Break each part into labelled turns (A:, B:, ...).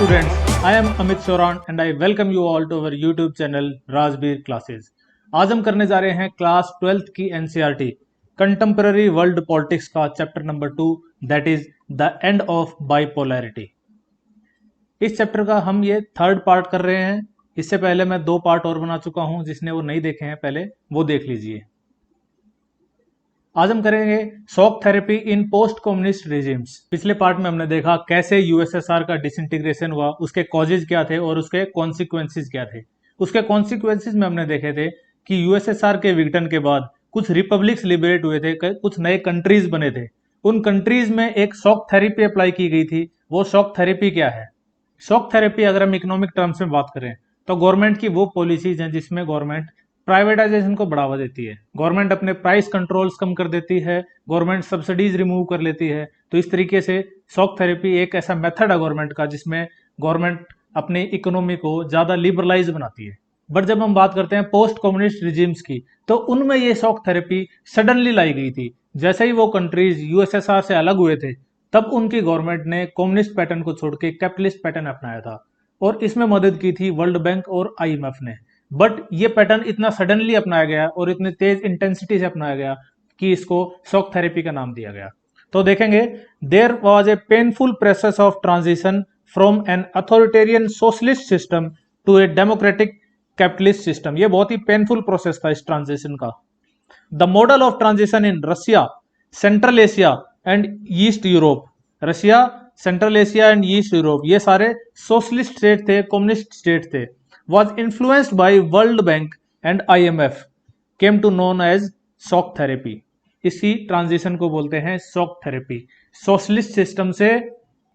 A: students, I am Amit Soran and I welcome you all to our YouTube channel Rajbir classes. आज हम करने जा रहे हैं क्लास 12th की एनसीईआरटी कंटेम्पररी वर्ल्ड पॉलिटिक्स का chapter number 2 that is the end of bipolarity. इस chapter का हम ये थर्ड पार्ट कर रहे हैं। इससे पहले मैं 2 पार्ट और बना चुका हूं, जिसने वो नहीं देखे हैं पहले वो देख लीजिए। आज हम करेंगे शॉक थेरेपी इन पोस्ट कम्युनिस्ट रिजिम्स। पिछले पार्ट में हमने देखा कैसे यूएसएसआर का डिसइंटीग्रेशन हुआ, उसके कॉजेज क्या थे और उसके कॉन्सिक्वेंसेस क्या थे। उसके कॉन्सिक्वेंसेस में हमने देखे थे कि यूएसएसआर के विघटन के बाद कुछ रिपब्लिक्स लिबरेट हुए थे, कुछ नए कंट्रीज बने थे। उन कंट्रीज में एक शॉक थेरेपी अप्लाई की गई थी। वो शॉक थेरेपी क्या है? शॉक थेरेपी अगर हम इकोनॉमिक टर्म्स में बात करें तो गवर्नमेंट की वो पॉलिसीज हैं जिसमें गवर्नमेंट प्राइवेटाइजेशन को बढ़ावा देती है, गवर्नमेंट अपने प्राइस कंट्रोल्स कम कर देती है, गवर्नमेंट सब्सिडीज रिमूव कर लेती है। तो इस तरीके से शॉक थेरेपी एक ऐसा मेथड है गवर्नमेंट का जिसमें गवर्नमेंट अपनी इकोनॉमी को ज्यादा लिबरलाइज बनाती है। बट जब हम बात करते हैं पोस्ट कम्युनिस्ट रिजिम्स की, तो उनमें ये शॉक थेरेपी सडनली लाई गई थी। जैसे ही वो कंट्रीज यूएसएसआर से अलग हुए थे, तब उनकी गवर्नमेंट ने कम्युनिस्ट पैटर्न को छोड़ के कैपिटलिस्ट पैटर्न अपनाया था, और इसमें मदद की थी वर्ल्ड बैंक और आईएमएफ ने। बट ये पैटर्न इतना सडनली अपनाया गया और इतने तेज इंटेंसिटी से अपनाया गया कि इसको शॉक थेरेपी का नाम दिया गया। तो देखेंगे, there was a painful process of transition from an authoritarian socialist system to a democratic capitalist system. ये बहुत ही पेनफुल प्रोसेस था इस ट्रांजिशन का। The model of transition in Russia, Central Asia and East Europe. Russia, Central Asia and East Europe, ये सारे socialist state थे, communist state थे। Was influenced by World Bank and IMF, came to known as shock therapy। इसी transition को बोलते हैं shock therapy. Socialist system से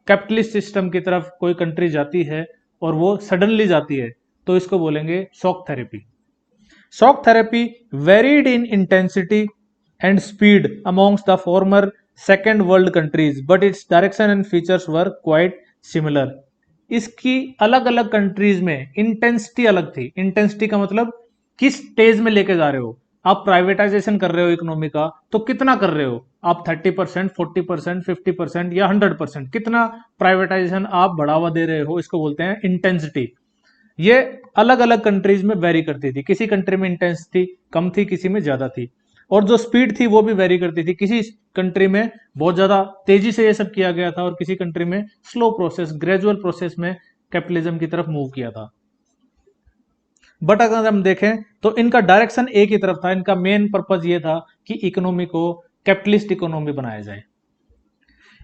A: capitalist system की तरफ कोई कंट्री जाती है और वो सडनली जाती है, तो इसको बोलेंगे shock therapy. Shock therapy varied in intensity and speed amongst the former second world countries, but its direction and features were quite similar. इसकी अलग अलग कंट्रीज में इंटेंसिटी अलग थी। इंटेंसिटी का मतलब किस स्टेज में लेके जा रहे हो। आप प्राइवेटाइजेशन कर रहे हो इकोनॉमी का, तो कितना कर रहे हो आप? 30%, 40%, 50% या 100%? कितना प्राइवेटाइजेशन आप बढ़ावा दे रहे हो, इसको बोलते हैं इंटेंसिटी। ये अलग अलग कंट्रीज में वेरी करती थी। किसी कंट्री में इंटेंसिटी कम थी, किसी में ज्यादा थी, और जो स्पीड थी वो भी वेरी करती थी। किसी कंट्री में बहुत ज्यादा तेजी से ये सब किया गया था और किसी कंट्री में स्लो प्रोसेस, ग्रेजुअल प्रोसेस में कैपिटलिज्म की तरफ मूव किया था। बट अगर हम देखें तो इनका डायरेक्शन एक ही तरफ था। इनका मेन पर्पज ये था कि इकोनॉमी को कैपिटलिस्ट इकोनॉमी बनाया जाए।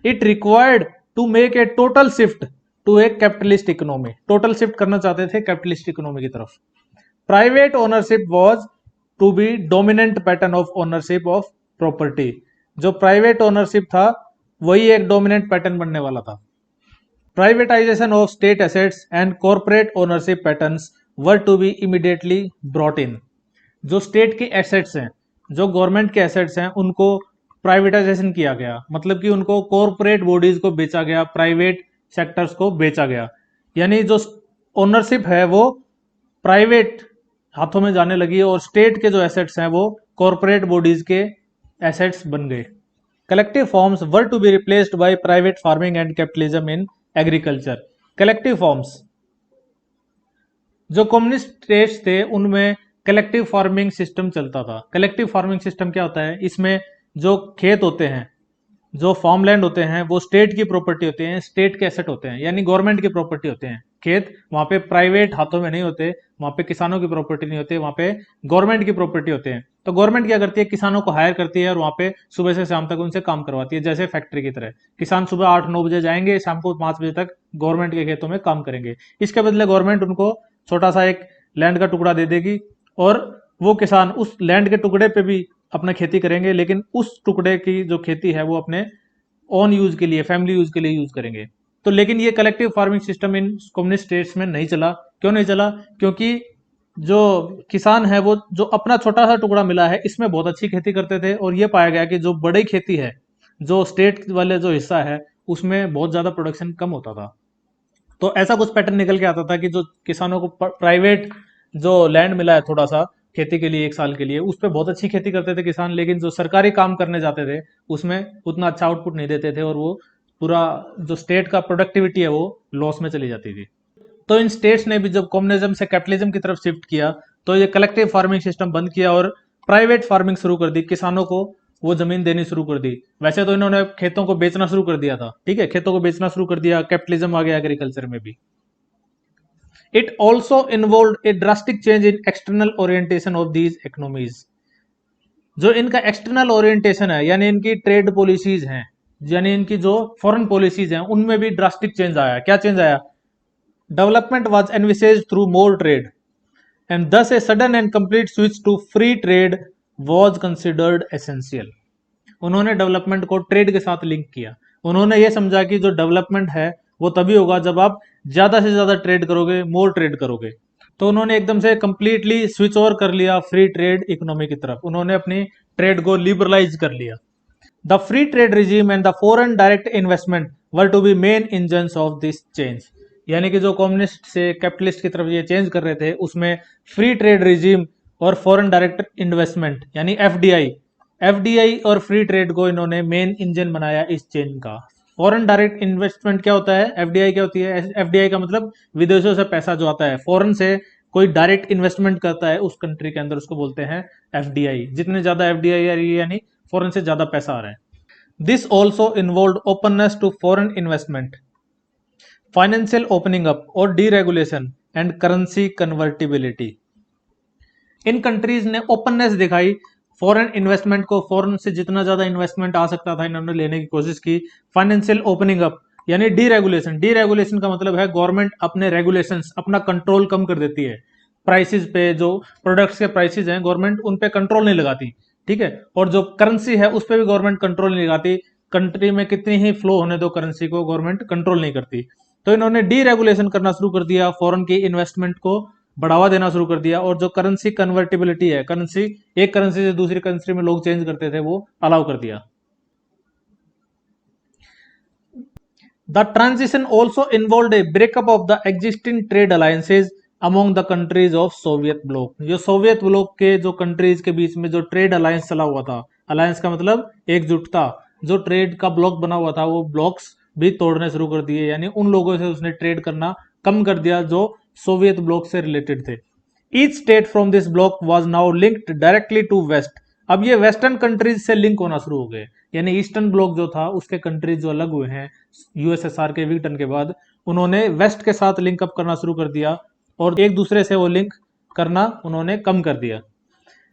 A: It required to make a total shift to a capitalist economy. Total shift करना चाहते थे कैपिटलिस्ट इकोनॉमी की तरफ। Private ownership was to be dominant pattern of ownership of property. जो प्राइवेट ओनरशिप था वही एक डोमिनेंट पैटर्न बनने वाला था। Privatisation of state assets and corporate ownership patterns were to be immediately brought in. जो स्टेट के एसेट्स हैं, जो गवर्नमेंट के एसेट्स हैं, उनको प्राइवेटाइजेशन किया गया, मतलब कि उनको कॉर्पोरेट बॉडीज को बेचा गया, प्राइवेट सेक्टर्स को बेचा गया। यानी जो ओनरशिप है वो प्राइवेट हाथों में जाने लगी और स्टेट के जो एसेट्स हैं वो कॉर्पोरेट बॉडीज के एसेट्स बन गए। Collective forms were to be replaced by private farming and capitalism in agriculture. Collective forms, जो कम्युनिस्ट स्टेट्स थे उनमें कलेक्टिव फार्मिंग सिस्टम चलता था। कलेक्टिव फार्मिंग सिस्टम क्या होता है? इसमें जो खेत होते हैं, जो फार्मलैंड होते हैं, वो स्टेट की प्रॉपर्टी होते हैं, स्टेट के एसेट होते हैं, यानी गवर्नमेंट की प्रॉपर्टी होते हैं। खेत वहां पे प्राइवेट हाथों में नहीं होते, वहां पे किसानों की प्रॉपर्टी नहीं होती, वहां पे गवर्नमेंट की प्रॉपर्टी होते हैं। तो गवर्नमेंट क्या करती है? किसानों को हायर करती है और वहां पे सुबह से शाम तक उनसे काम करवाती है, जैसे फैक्ट्री की तरह। किसान सुबह 8-9 बजे जाएंगे, शाम को 5 बजे तक गवर्नमेंट के खेतों में काम करेंगे। इसके बदले गवर्नमेंट उनको छोटा सा एक लैंड का टुकड़ा दे देगी और वो किसान उस लैंड के टुकड़े पे भी अपना खेती करेंगे, लेकिन उस टुकड़े की जो खेती है वो अपने ओन यूज के लिए, फैमिली यूज के लिए यूज करेंगे। तो लेकिन ये collective farming system in communist states में नहीं चला। क्यों नहीं चला? क्योंकि जो किसान है वो जो अपना छोटा सा टुकड़ा मिला है इसमें बहुत अच्छी खेती करते थे, और ये पाया गया कि जो बड़ी खेती है, जो स्टेट वाले जो हिस्सा है, उसमें बहुत ज्यादा प्रोडक्शन कम होता था। तो ऐसा कुछ पैटर्न निकल के आता था कि जो किसानों को प्राइवेट जो लैंड मिला है थोड़ा सा खेती के लिए 1 साल के लिए, उस पर बहुत अच्छी खेती करते थे किसान, लेकिन जो सरकारी काम करने जाते थे उसमें उतना अच्छा आउटपुट नहीं देते थे और वो पूरा जो स्टेट का प्रोडक्टिविटी है वो लॉस में चली जाती थी। तो इन स्टेट्स ने भी जब कम्युनिज्म से कैपिटलिज्म की तरफ शिफ्ट किया तो ये कलेक्टिव फार्मिंग सिस्टम बंद किया और प्राइवेट फार्मिंग शुरू कर दी, किसानों को वो जमीन देनी शुरू कर दी। वैसे तो इन्होंने खेतों को बेचना शुरू कर दिया था, ठीक है, खेतों को बेचना शुरू कर दिया, कैपिटलिज्म आ गया एग्रीकल्चर में भी। It also involve A drastic change in external orientation of these economies. जो इनका एक्सटर्नल ओरिएंटेशन है यानी इनकी ट्रेड पॉलिसीज हैं, यानी इनकी जो फॉरेन पॉलिसीज हैं उनमें भी ड्रास्टिक चेंज आया। क्या चेंज आया? Development was envisaged through more trade and thus a sudden and complete switch to free trade was considered essential। उन्होंने डेवलपमेंट को ट्रेड के साथ लिंक किया। उन्होंने ये समझा कि जो डेवलपमेंट है वो तभी होगा जब आप ज्यादा से ज्यादा ट्रेड करोगे, मोर ट्रेड करोगे। तो उन्होंने एकदम से कंप्लीटली स्विच ओवर कर लिया फ्री ट्रेड इकोनॉमी की तरफ। उन्होंने अपनी ट्रेड को लिबरलाइज कर लिया। The free trade regime and the foreign direct investment were to be main engines of this change. यानी कि जो कम्युनिस्ट से कैपिटलिस्ट की तरफ ये चेंज कर रहे थे उसमें फ्री ट्रेड रिजीम और फॉरेन डायरेक्ट इन्वेस्टमेंट यानी एफडीआई और फ्री ट्रेड को इन्होंने मेन इंजन बनाया इस चेंज का। फॉरेन डायरेक्ट इन्वेस्टमेंट क्या होता है? एफडीआई क्या होती है? एफडीआई का मतलब विदेशों से पैसा जो आता है, फॉरेन से कोई डायरेक्ट इन्वेस्टमेंट करता है उस कंट्री के अंदर, उसको बोलते हैं एफडीआई। जितने ज्यादा एफडीआई आ रही है यानी फॉरेन से ज्यादा पैसा आ रहा है। This also involve openness to foreign investment, financial opening up और डीरेगुलेशन एंड करेंसी कन्वर्टिबिलिटी। इन कंट्रीज ने ओपननेस दिखाई फॉरेन इन्वेस्टमेंट को, फॉरेन से जितना ज्यादा इन्वेस्टमेंट आ सकता था इन्होंने लेने की कोशिश की। फाइनेंशियल ओपनिंग अप यानी डीरेगुलेशन। डीरेगुलेशन का मतलब है गवर्नमेंट अपने रेगुलेशंस, अपना कंट्रोल कम कर देती है। प्राइसेस पे, जो प्रोडक्ट्स के प्राइसेस हैं गवर्नमेंट उन पे कंट्रोल नहीं लगाती, ठीक है। और जो करेंसी है उस पर भी गवर्नमेंट कंट्रोल नहीं लगाती। कंट्री में कितनी ही फ्लो होने दो करेंसी को, गवर्नमेंट कंट्रोल नहीं करती। तो इन्होंने डीरेगुलेशन करना शुरू कर दिया, फॉरेन की इन्वेस्टमेंट को बढ़ावा देना शुरू कर दिया। और जो करेंसी कन्वर्टिबिलिटी है, करेंसी एक करेंसी से दूसरी करेंसी में लोग चेंज करते थे, वो अलाउ कर दिया। The transition also involve A breakup of the existing trade alliances among the countries of Soviet block. जो सोवियत ब्लॉक के जो कंट्रीज के बीच में जो ट्रेड अलायंस चला हुआ था, अलायंस का मतलब एकजुटता, जो ट्रेड का ब्लॉक बना हुआ था वो ब्लॉक्स भी तोड़ने शुरू कर दिए। यानी उन लोगों से उसने ट्रेड करना कम कर दिया जो सोवियत ब्लॉक से रिलेटेड थे। Each state from this bloc was now linked directly to West. अब ये वेस्टर्न कंट्रीज से लिंक होना शुरू हो गए। यानी ईस्टर्न ब्लॉक जो था उसके कंट्रीज जो अलग हुए हैं यूएसएसआर के विघटन के बाद, उन्होंने वेस्ट के साथ लिंक अप करना शुरू कर दिया और एक दूसरे से वो लिंक करना उन्होंने कम कर दिया।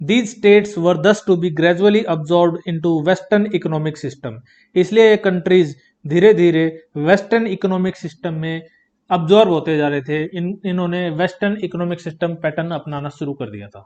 A: These states were thus to be gradually absorbed into Western economic system। इसलिए ये कंट्रीज धीरे धीरे वेस्टर्न इकोनॉमिक सिस्टम में अब्जॉर्ब होते जा रहे थे। इन्होंने वेस्टर्न इकोनॉमिक सिस्टम पैटर्न अपनाना शुरू कर दिया था।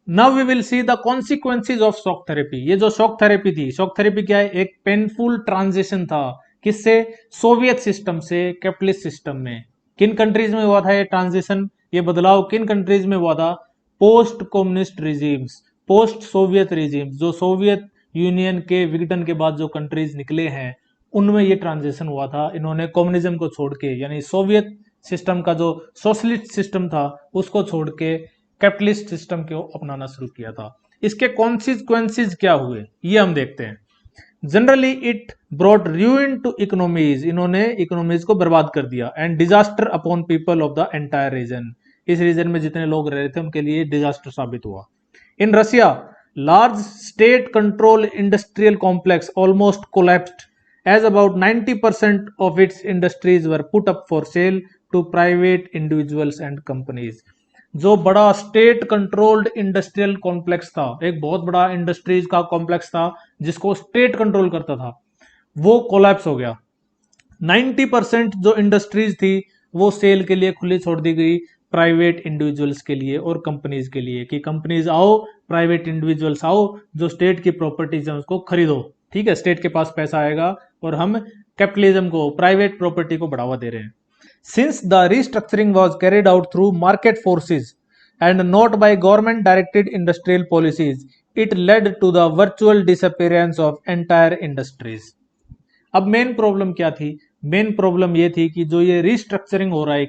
A: Now we will see the consequences of shock therapy. ये जो शॉक थेरेपी थी, शॉक थेरेपी क्या है? एक पेनफुल ट्रांजिशन था। किससे? सोवियत सिस्टम से कैपिटलिस्ट सिस्टम में। किन कंट्रीज में हुआ था ये ट्रांजिशन, ये बदलाव किन कंट्रीज में हुआ था? Post communist regimes, post Soviet regimes, जो सोवियत यूनियन के विघटन के बाद जो कंट्रीज निकले हैं उनमें ये ट्रांजिशन हुआ था। इन्होंने कम्युनिज्म को छोड़ के, यानी सोवियत सिस्टम का जो सोशलिस्ट सिस्टम था उसको छोड़ के कैपिटलिस्ट सिस्टम को अपनाना शुरू किया था। इसके कॉन्सिक्वेंसेज क्या हुए ये हम देखते हैं। Generally it brought ruin to economies. इन्होंने इकोनॉमीज को बर्बाद कर दिया। And disaster upon people of the entire region. इस रीजन में जितने लोग रह रहे थे उनके लिए डिजास्टर साबित हुआ। In Russia large state control industrial complex almost collapsed as about 90% of its industries were put up for sale to private individuals and companies. जो बड़ा स्टेट कंट्रोल्ड इंडस्ट्रियल कॉम्प्लेक्स था, एक बहुत बड़ा इंडस्ट्रीज का कॉम्प्लेक्स था जिसको स्टेट कंट्रोल करता था, वो कोलैप्स हो गया। 90% जो इंडस्ट्रीज थी वो सेल के लिए खुली छोड़ दी गई प्राइवेट इंडिविजुअल्स के लिए और कंपनीज के लिए, कि कंपनीज आओ, प्राइवेट इंडिविजुअल्स आओ, जो स्टेट की प्रॉपर्टीज है उसको खरीदो, ठीक है, स्टेट के पास पैसा आएगा और हम कैपिटलिज्म को, प्राइवेट प्रॉपर्टी को बढ़ावा दे रहे हैं। Since the restructuring was carried out through market forces and not by government directed industrial policies, it led to the virtual disappearance of entire industries। अब मेन प्रॉब्लम क्या थी? मेन प्रॉब्लम ये थी कि जो ये रिस्ट्रक्चरिंग हो रहा है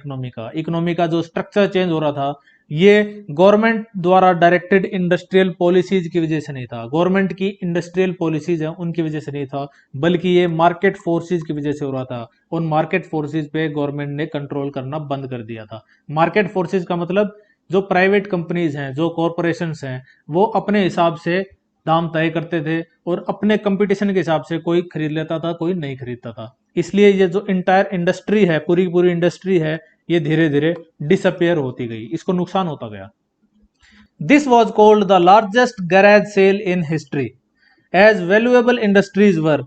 A: इकोनॉमी का जो स्ट्रक्चर चेंज हो रहा था, ये गवर्नमेंट द्वारा डायरेक्टेड इंडस्ट्रियल पॉलिसीज की वजह से नहीं था, गवर्नमेंट की इंडस्ट्रियल पॉलिसीज है उनकी वजह से नहीं था, बल्कि ये मार्केट फोर्सेज की वजह से हो रहा था। उन मार्केट फोर्सेज पे गवर्नमेंट ने कंट्रोल करना बंद कर दिया था। मार्केट फोर्सेज का मतलब जो प्राइवेट कंपनीज हैं, जो कॉरपोरेशंस हैं, वो अपने हिसाब से दाम तय करते थे और अपने कंपटीशन के हिसाब से कोई खरीद लेता था, कोई नहीं खरीदता था। इसलिए ये जो इंटायर इंडस्ट्री है, पूरी पूरी इंडस्ट्री है, ये धीरे धीरे डिसअपियर होती गई, इसको नुकसान होता गया। This was called the largest garage sale in history as valuable industries were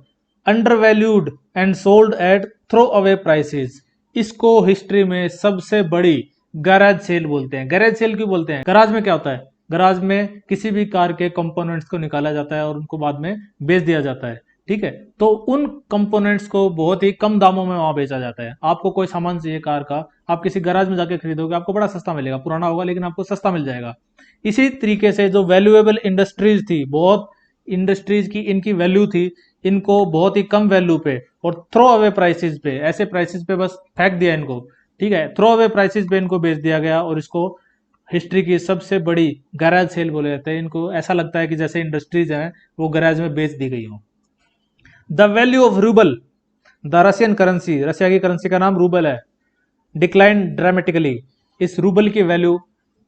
A: undervalued and sold at throw away prices. इसको हिस्ट्री में सबसे बड़ी गैरेज सेल बोलते हैं। गैरेज सेल क्यों बोलते हैं? गराज में क्या होता है? गराज में किसी भी कार के कंपोनेंट्स को निकाला जाता है और उनको बाद में बेच दिया जाता है, ठीक है। तो उन कंपोनेंट्स को बहुत ही कम दामों में वहां बेचा जाता है। आपको कोई सामान चाहिए कार का, आप किसी गैराज में जाके खरीदोगे, आपको बड़ा सस्ता मिलेगा, पुराना होगा लेकिन आपको सस्ता मिल जाएगा। इसी तरीके से जो वैल्यूएबल इंडस्ट्रीज थी, बहुत इंडस्ट्रीज की इनकी वैल्यू थी, इनको बहुत ही कम वैल्यू पे और थ्रो अवे प्राइसेस पे, ऐसे प्राइसेस पे बस फेंक दिया इनको, ठीक है, थ्रो अवे प्राइसेस पे इनको बेच दिया गया और इसको हिस्ट्री की सबसे बड़ी गैराज सेल बोले जाते हैं। इनको ऐसा लगता है कि जैसे इंडस्ट्रीज हैं वो गैराज में बेच दी गई हो। The value of rouble, the Russian currency, Russia की करेंसी का नाम रूबल है, डिक्लाइन ड्रामेटिकली, इस रूबल की वैल्यू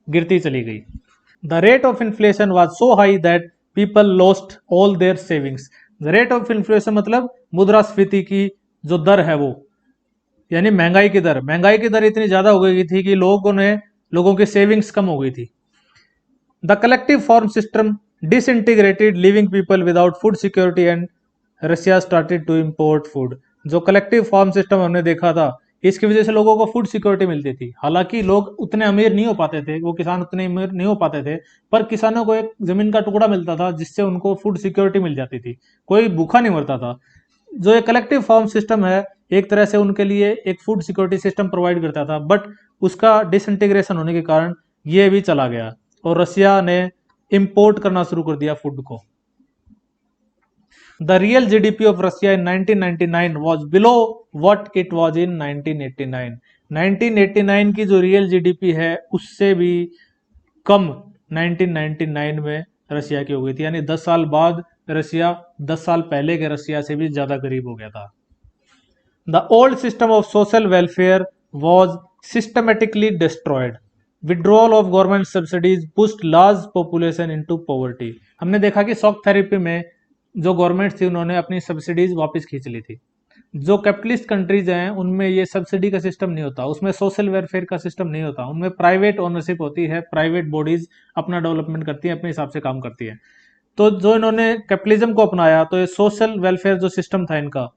A: गिरती चली गई। The rate of inflation was so high that people lost all their savings. The rate of inflation मतलब मुद्रास्फीति की जो दर है वो, यानी महंगाई की दर, महंगाई की दर इतनी ज्यादा हो गई थी कि लोगों की सेविंग्स कम हो गई थी। The collective farm system disintegrated living people without food security and Russia started to import food. जो कलेक्टिव फार्म सिस्टम हमने देखा था, इसकी वजह से लोगों को फूड सिक्योरिटी मिलती थी। हालांकि लोग उतने अमीर नहीं हो पाते थे, वो किसान उतने अमीर नहीं हो पाते थे, पर किसानों को एक जमीन का टुकड़ा मिलता था जिससे उनको फूड सिक्योरिटी मिल जाती थी, कोई भूखा नहीं मरता था। जो ये कलेक्टिव फार्म सिस्टम है, एक तरह से उनके लिए एक फूड सिक्योरिटी सिस्टम प्रोवाइड करता था, बट उसका डिसइंटीग्रेशन होने के कारण ये भी चला गया और रशिया ने इंपोर्ट करना शुरू कर दिया फूड को। The real GDP of Russia in 1999 was below what it was in 1989. 1989 की जो रियल जीडीपी है उससे भी कम 1999 में रशिया की हो गई थी, यानी 10 साल बाद रशिया 10 साल पहले के रशिया से भी ज्यादा गरीब हो गया था। The old system of social welfare was systematically destroyed. Withdrawal of government subsidies pushed large population into poverty. हमने देखा कि शॉक थेरेपी में जो गवर्नमेंट थी उन्होंने अपनी सब्सिडीज वापस खींच ली थी। जो कैपिटलिस्ट कंट्रीज हैं उनमें ये सब्सिडी का सिस्टम नहीं होता, उसमें सोशल वेलफेयर का सिस्टम नहीं होता, उनमें प्राइवेट ओनरशिप होती है, प्राइवेट बॉडीज अपना डेवलपमेंट करती है, अपने हिसाब से काम करती है। तो जो इन्होंने कैपिटलिज्म को अपनाया तो ये सोशल वेलफेयर जो सिस्टम था इनका,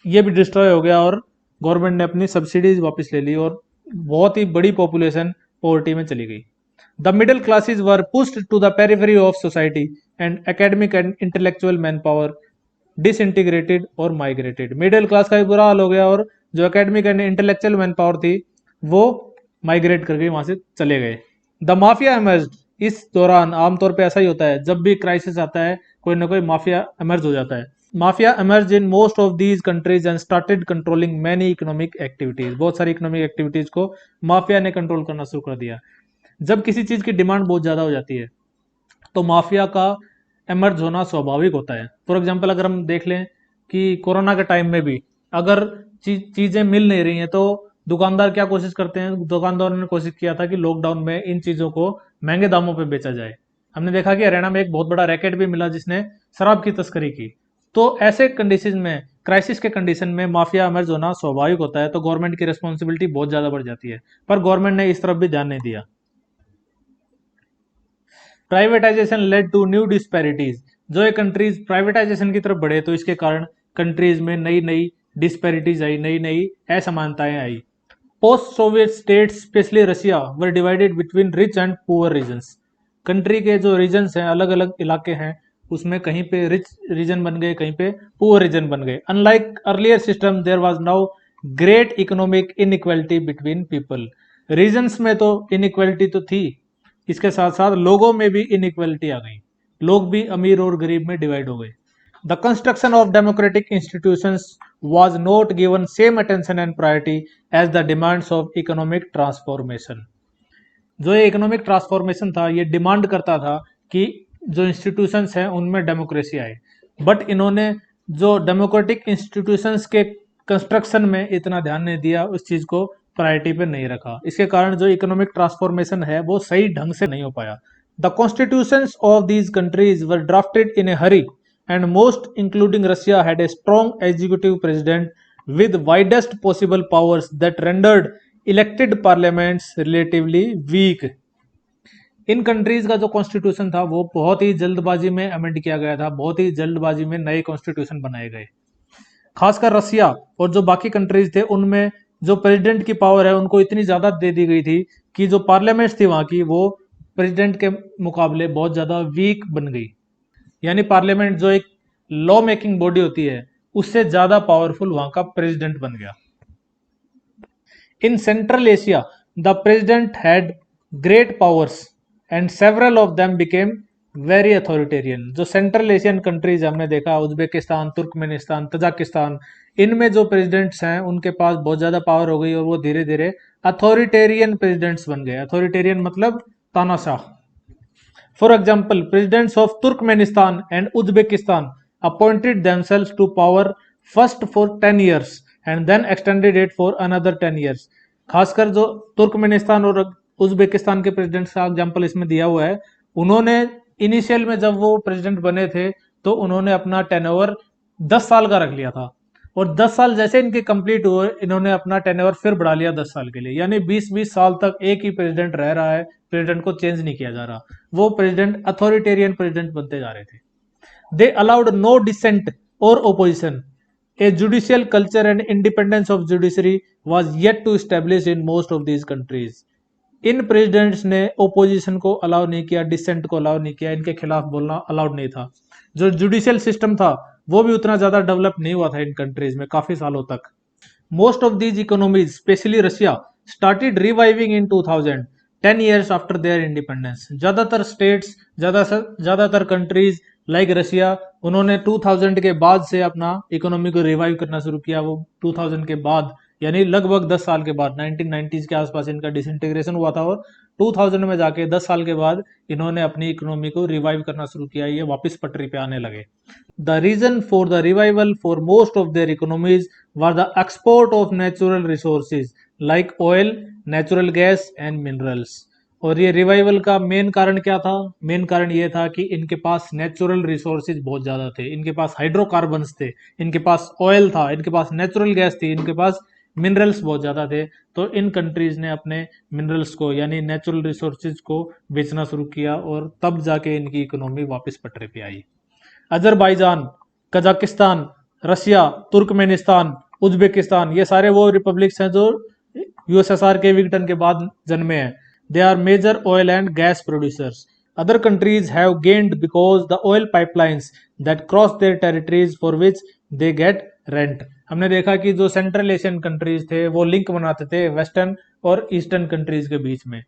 A: ये भी डिस्ट्रॉय हो गया और गवर्नमेंट ने अपनी सब्सिडीज वापस ले ली और बहुत ही बड़ी पॉपुलेशन पॉवर्टी में चली गई। The middle classes were pushed to the periphery of society and academic and intellectual manpower disintegrated और माइग्रेटेड। मिडिल क्लास का भी बुरा हाल हो गया और जो academic and intellectual manpower थी वो माइग्रेट करके वहां से चले गए। द माफिया इमर्ज्ड, इस दौरान आमतौर पे ऐसा ही होता है, जब भी क्राइसिस आता है कोई ना कोई माफिया इमर्ज हो जाता है। Mafia emerge in most of these countries and started controlling many economic activities. बहुत सारी इकोनॉमिक एक्टिविटीज को माफिया ने कंट्रोल करना शुरू कर दिया। जब किसी चीज की डिमांड बहुत ज्यादा हो जाती है तो माफिया का एमर्ज होना स्वाभाविक होता है। फॉर एग्जाम्पल अगर हम देख लें कि कोरोना के टाइम में भी अगर चीजें मिल नहीं रही हैं तो दुकानदार क्या कोशिश करते हैं, दुकानदारों ने कोशिश किया था कि लॉकडाउन में इन चीजों को महंगे दामों पे बेचा जाए। हमने देखा कि हरियाणा में एक बहुत बड़ा रैकेट भी मिला जिसने शराब की तस्करी की। तो ऐसे कंडीशन में, क्राइसिस के कंडीशन में माफिया इमर्ज होना स्वाभाविक होता है, तो गवर्नमेंट की रिस्पॉन्सिबिलिटी बहुत ज्यादा बढ़ जाती है, पर गवर्नमेंट ने इस तरफ भी ध्यान नहीं दिया। Privatisation led to new disparities. जो ये कंट्रीज प्राइवेटाइजेशन की तरफ बढ़े तो इसके कारण कंट्रीज में नई नई डिस्पैरिटीज आई, नई नई असमानताएं आई। Post Soviet states specially Russia were divided between rich and poor regions. Country के जो रीजन्स हैं, अलग अलग इलाके हैं, उसमें कहीं पे रिच रीजन बन गए, कहीं पे पुअर रीजन बन गए। Unlike earlier system there was now great economic inequality between people. Regions में तो इनइक्वालिटी तो थी, इसके साथ साथ लोगों में भी इनइक्वालिटी आ गई, लोग भी अमीर और गरीब में डिवाइड हो गए। The construction of democratic institutions was not given same attention and priority as the demands of economic transformation. जो ये इकोनॉमिक ट्रांसफॉर्मेशन था ये डिमांड करता था कि जो इंस्टीट्यूशंस हैं उनमें डेमोक्रेसी आए, बट इन्होंने जो डेमोक्रेटिक इंस्टीट्यूशंस के कंस्ट्रक्शन में इतना ध्यान नहीं दिया, उस चीज को प्रायोरिटी पे नहीं रखा। इसके कारण जो इकोनॉमिक ट्रांसफॉर्मेशन है वो सही ढंग से नहीं हो पाया। The constitutions of these countries were drafted in A Hari and most including Russia had a strong executive president with widest possible powers that rendered elected parliaments relatively weak। In countries का जो constitution था वो बहुत ही जल्दबाजी में amend किया गया था, बहुत ही जल्दबाजी में नए कॉन्स्टिट्यूशन बनाए गए। खासकर रसिया और जो बाकी कंट्रीज थे उनमें जो प्रेसिडेंट की पावर है उनको इतनी ज्यादा दे दी गई थी कि जो पार्लियामेंट थी वहां की वो प्रेसिडेंट के मुकाबले बहुत ज्यादा वीक बन गई। यानी पार्लियामेंट जो एक लॉ मेकिंग बॉडी होती है उससे ज्यादा पावरफुल वहां का प्रेसिडेंट बन गया। In central Asia the president had great powers and several of them became very authoritarian. जो सेंट्रल एशियन कंट्रीज हमने देखा, उज्बेकिस्तान, तुर्कमेनिस्तान, तजाकिस्तान, इनमें जो प्रेसिडेंट्स हैं उनके पास बहुत ज्यादा पावर हो गई और वो धीरे धीरे अथॉरिटेरियन प्रेसिडेंट्स बन गए। अथॉरिटेरियन मतलब तानाशाह। For example, presidents of Turkmenistan and Uzbekistan appointed themselves to power first for 10 years and then extended it for another 10 years। खासकर जो तुर्कमेनिस्तान और उज्बेकिस्तान के प्रेसिडेंट्स का एग्जाम्पल इसमें दिया हुआ है, उन्होंने इनिशियल में जब वो प्रेसिडेंट बने थे तो उन्होंने अपना टेनओवर 10 साल का रख लिया था और 10 साल जैसे इनके कंप्लीट हुए इन्होंने अपना टेनओवर फिर बढ़ा लिया 10 साल के लिए। यानी 20-20 साल तक एक ही प्रेसिडेंट रह रहा है, प्रेसिडेंट को चेंज नहीं किया जा रहा। वो प्रेसिडेंट अथॉरिटेरियन प्रेसिडेंट बनते जा रहे थे। दे अलाउड नो डिसेंट और opposition. A judicial culture and independence of judiciary was yet to establish in most of these countries. इन प्रेसिडेंट्स ने ओपोजिशन को अलाउ नहीं किया, डिसेंट को अलाउ नहीं किया, इनके खिलाफ बोलना अलाउड नहीं था। जो जुडिशियल सिस्टम था वो भी उतना ज्यादा डेवलप नहीं हुआ था इन कंट्रीज में काफी सालों तक। Most of these economies specially Russia started reviving in 2000 10 years after their independence. ज्यादातर स्टेट्स, ज्यादातर कंट्रीज लाइक रशिया, उन्होंने 2000 के बाद से अपना इकोनॉमी को रिवाइव करना शुरू किया। वो 2000 के बाद यानी लगभग 10 साल के बाद 1990s के आसपास इनका डिसइंटीग्रेशन हुआ था और 2000 में जाके 10 साल के बाद इन्होंने अपनी इकोनॉमी को रिवाइव करना शुरू किया, ये वापस पटरी पे आने लगे। The reason for the revival for most of their economies were the export of natural resources like oil, natural gas and minerals. और ये रिवाइवल का मेन कारण क्या था? मेन कारण ये था कि इनके पास नेचुरल रिसोर्सेज बहुत ज्यादा थे, इनके पास हाइड्रोकार्बन्स थे, इनके पास ऑयल था, इनके पास नेचुरल गैस थी, इनके पास मिनरल्स बहुत ज्यादा थे। तो इन कंट्रीज ने अपने मिनरल्स को यानी नेचुरल रिसोर्सेज को बेचना शुरू किया और तब जाके इनकी इकोनॉमी वापस पटरी पे आई। Azerbaijan, Kazakhstan, Russia, Turkmenistan, Uzbekistan, ये सारे वो रिपब्लिक्स हैं जो यूएसएसआर के विघटन के बाद जन्मे हैं। They are major oil and gas producers. Other countries have gained because the oil pipelines that cross their territories for which they get rent। हमने देखा कि जो सेंट्रल एशियन कंट्रीज थे वो लिंक बनाते थे वेस्टर्न और ईस्टर्न कंट्रीज के बीच में।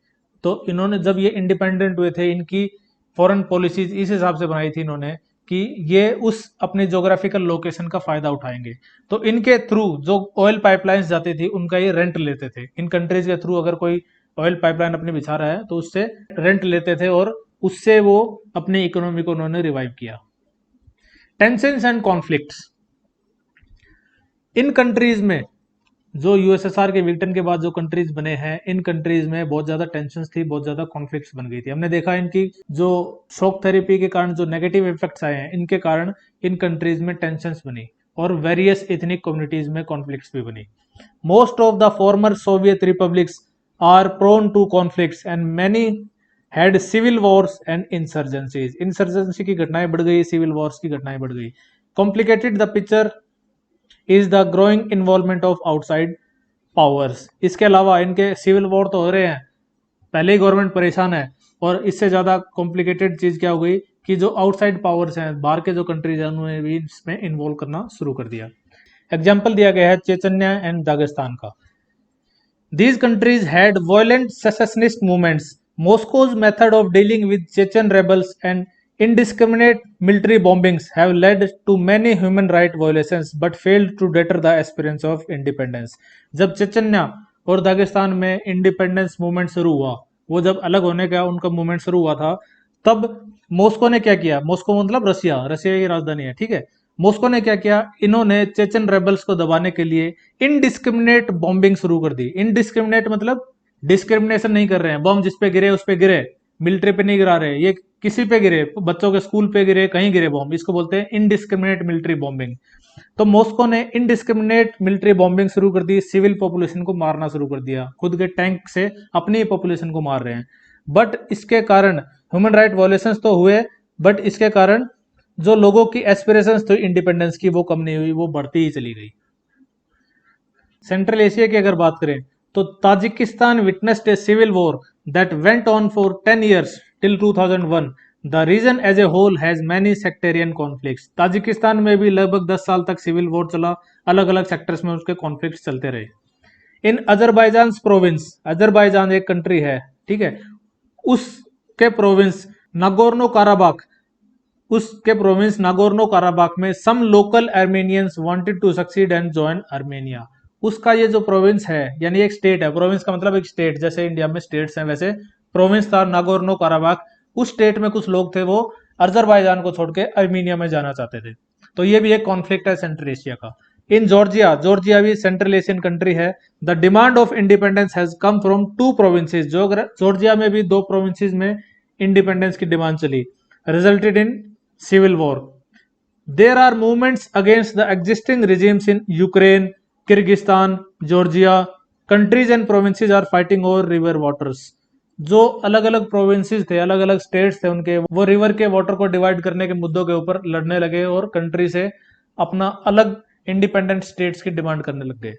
A: तो इन्होंने जब ये इंडिपेंडेंट हुए थे इनकी फॉरेन पॉलिसीज इस हिसाब से बनाई थी इन्होंने कि ये उस अपने जोग्राफिकल लोकेशन का फायदा उठाएंगे। तो इनके थ्रू जो ऑयल पाइपलाइंस जाती थी उनका ये रेंट लेते थे। इन कंट्रीज के थ्रू अगर कोई ऑयल पाइपलाइन अपने बिछा रहा है तो उससे रेंट लेते थे और उससे वो अपनी इकोनॉमी को उन्होंने रिवाइव किया। Tensions and conflicts. In countries में जो यूएसएसआर के विघटन के बाद जो कंट्रीज बने हैं इन कंट्रीज में बहुत ज्यादा टेंशंस थी, बहुत ज्यादा कॉन्फ्लिक्ट्स बन गई थी। हमने देखा इनकी जो शॉक थेरेपी के कारण जो नेगेटिव इफेक्ट्स आए हैं इनके कारण इन कंट्रीज में टेंशंस बनी और वेरियस एथनिक कम्युनिटीज में कॉन्फ्लिक्ट्स भी बनी। Most of the former Soviet republics are prone to conflicts and many had civil wars and insurgencies। Insurgency की घटनाएं बढ़ गई, सिविल वॉर्स की घटनाएं बढ़ गई। Complicated the picture is the growing involvement of outside powers। इसके अलावा इनके सिविल वॉर तो हो रहे हैं, पहले ही गवर्नमेंट परेशान है और इससे ज्यादा कॉम्प्लिकेटेड चीज क्या हो गई कि जो आउटसाइड पावर्स हैं, बाहर के जो कंट्रीज हैं उन्होंने भी इसमें इन्वॉल्व करना शुरू कर दिया। एग्जाम्पल दिया गया है चेचन्या एंड दागिस्तान का। These countries had violent secessionist movements. Moscow's method of dealing with Chechen rebels and indiscriminate military bombings have led to many human rights violations but failed to deter the aspirants of independence। जब Chechnya और Dagestan में independence movement शुरू हुआ वो जब अलग होने का उनका मूवमेंट शुरू हुआ था, तब मॉस्को ने क्या किया, मॉस्को मतलब रशिया, रशिया की राजधानी है, ठीक है। मॉस्को ने क्या किया, इन्होंने चेचन रेबल्स को दबाने के लिए इनडिस्क्रिमिनेट बॉम्बिंग शुरू कर दी। इनडिस्क्रिमिनेट मतलब डिस्क्रिमिनेशन नहीं कर रहे हैं, बॉम्ब जिस पे गिरे उस पे गिरे, मिलिट्री पे नहीं गिरा रहे, ये किसी पे गिरे, बच्चों के स्कूल पे गिरे, कहीं गिरे बॉम्ब, इसको बोलते हैं इनडिस्क्रिमिनेट मिलिट्री बॉम्बिंग। तो मॉस्को ने इनडिस्क्रिमिनेट मिलिट्री बॉम्बिंग शुरू कर दी, सिविल पॉपुलेशन को मारना शुरू कर दिया, खुद के टैंक से अपनी पॉपुलेशन को मार रहे हैं। बट इसके कारण ह्यूमन राइट वायलेशंस तो हुए, बट इसके कारण जो लोगों की एस्पिरेशंस थी इंडिपेंडेंस की वो कम नहीं हुई, वो बढ़ती ही चली गई। सेंट्रल एशिया की अगर बात करें तो Tajikistan witnessed a civil war that went on for 10 years till 2001। The region as a whole has many sectarian conflicts. Tajikistan में भी लगभग 10 साल तक सिविल वॉर चला, अलग अलग सेक्टर्स में उसके कॉन्फ्लिक्ट चलते रहे। इन अजरबैजान प्रोविंस, अजरबैजान एक कंट्री है, ठीक है, उसके प्रोविंस नागोर्नो काराबाख, उसके प्रोविंस नागोर्नो काराबाख में some local Armenians wanted to succeed and join Armenia. उसका ये जो प्रोविंस है, यानी एक स्टेट है, प्रोविंस का मतलब एक स्टेट, जैसे इंडिया में स्टेट्स हैं वैसे प्रोविंस था नागोर्नो काराबाख। उस स्टेट में कुछ लोग थे वो अजरबैजान को छोड़ के आर्मेनिया में जाना चाहते थे। तो ये भी एक कॉन्फ्लिक्ट है सेंट्रल एशिया का। इन जॉर्जिया, जॉर्जिया भी सेंट्रल एशियन कंट्री है। The demand of independence has come from two provinces. Georgia में भी दो प्रोविंसेस में इंडिपेंडेंस की डिमांड चली, resulted in civil war. There are movements against the existing regimes in Ukraine, Kyrgyzstan, Georgia. Countries and provinces are fighting over river waters. जो अलग अलग provinces थे, अलग अलग स्टेट्स थे उनके, वो रिवर के वाटर को डिवाइड करने के मुद्दों के ऊपर लड़ने लगे और कंट्री से अपना अलग इंडिपेंडेंट स्टेट्स की डिमांड करने लग गए।